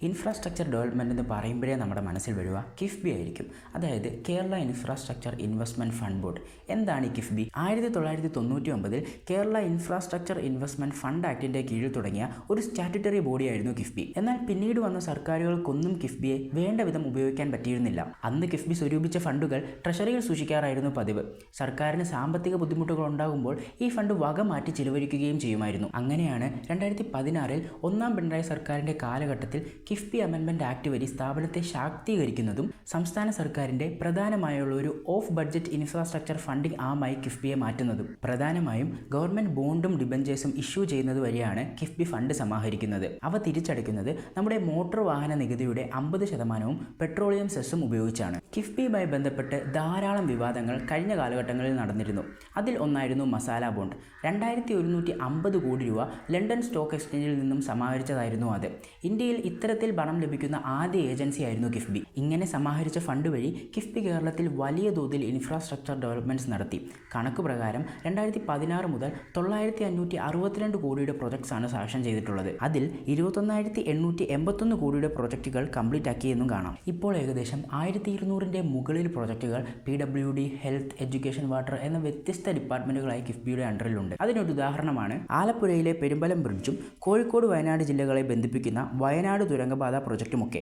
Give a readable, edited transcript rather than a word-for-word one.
Infrastructure development എന്ന് പറയുമ്പോഴേ നമ്മുടെ മനസ്സിൽ വരിക കിഫ്ബി ആയിരിക്കും. അതായത് Kerala infrastructure investment fund board. എന്താണ് ഈ KIIFB? 1999 Kerala infrastructure investment fund ആക്ടിൻ്റെ കീഴിൽ തുടങ്ങിയ ഒരു സ്റ്റാറ്റ്യൂട്ടറി ബോഡിയായിരുന്നു കിഫ്ബി. എന്നാൽ പിന്നീട് വന്ന സർക്കാരുകൾക്കൊന്നും കിഫ്ബിയെ വേണ്ട വിധം ഉപയോഗിക്കാൻ പറ്റിയിരുന്നില്ല. അന്ന് കിഫ്ബി സ്വരൂപിച്ച ഫണ്ടുകൾ ട്രഷറിയിൽ സൂക്ഷിക്കാറായിരുന്നു പതിവ്. സർക്കാരിന് സാമ്പത്തിക ബുദ്ധിമുട്ടുകൾ ഉണ്ടാകുമ്പോൾ ഈ ഫണ്ട് വക മാറ്റി ചിലവഴിക്കുകയും ചെയ്യുമായിരുന്നു. അങ്ങനെയാണ് 2016 ഒന്നാം പിണറായി സർക്കാരിൻ്റെ കാലഘട്ടത്തിൽ കിഫ്ബി അമെൻമെൻറ്റ് ആക്ട് വഴി സ്ഥാപനത്തെ ശാക്തീകരിക്കുന്നതും സംസ്ഥാന സർക്കാരിൻ്റെ പ്രധാനമായുള്ള ഒരു ഓഫ് ബഡ്ജറ്റ് ഇൻഫ്രാസ്ട്രക്ചർ ഫണ്ടിംഗ് ആമായി കിഫ്ബിയെ മാറ്റുന്നതും. പ്രധാനമായും ഗവൺമെൻറ് ബോണ്ടും ഡിബഞ്ചേഴ്സും ഇഷ്യൂ ചെയ്യുന്നത് വഴിയാണ് കിഫ്ബി ഫണ്ട് സമാഹരിക്കുന്നത്. അവ തിരിച്ചടയ്ക്കുന്നത് നമ്മുടെ മോട്ടോർ വാഹന നികുതിയുടെ 50% പെട്രോളിയം സെസ്സും ഉപയോഗിച്ചാണ്. കിഫ്ബിയുമായി ബന്ധപ്പെട്ട് ധാരാളം വിവാദങ്ങൾ കഴിഞ്ഞ കാലഘട്ടങ്ങളിൽ നടന്നിരുന്നു. അതിൽ ഒന്നായിരുന്നു മസാല ബോണ്ട്. 2150 കോടി രൂപ ലണ്ടൻ സ്റ്റോക്ക് എക്സ്ചേഞ്ചിൽ നിന്നും സമാഹരിച്ചതായിരുന്നു അത്. ഇന്ത്യയിൽ ഇത്തരത്തിൽ പണം ലഭിക്കുന്ന ആദ്യ ഏജൻസിയായിരുന്നു കിഫ്ബി. ഇങ്ങനെ സമാഹരിച്ച ഫണ്ട് വഴി കിഫ്ബി കേരളത്തിൽ വലിയ തോതിൽ ഇൻഫ്രാസ്ട്രക്ചർ ഡെവലപ്മെൻറ്റ്സ് നടത്തി. കണക്ക് പ്രകാരം 2016 മുതൽ 9562 കോടിയുടെ പ്രൊജക്ട്സാണ് സാങ്ഷൻ ചെയ്തിട്ടുള്ളത്. അതിൽ 21881 കോടിയുടെ പ്രൊജക്റ്റുകൾ കംപ്ലീറ്റ് ആക്കിയെന്നും കാണാം. ഇപ്പോൾ ഏകദേശം 1200ന്റെ മുകളിൽ പ്രൊജക്റ്റുകൾ PWD, ഹെൽത്ത്, എഡ്യൂക്കേഷൻ, വാട്ടർ എന്ന വ്യത്യസ്ത ഡിപ്പാർട്ട്മെൻറ്റുകളായി കിഫ്ബിയുടെ അണ്ടറിലുണ്ട്. അതിനൊരു ഉദാഹരണമാണ് ആലപ്പുഴയിലെ പെരുമ്പലം ബ്രിഡ്ജും കോഴിക്കോട്, വയനാട് ജില്ലകളെ ബന്ധിപ്പിക്കുന്ന വയനാട് തുരങ്കപാത പ്രൊജക്റ്റുമൊക്കെ.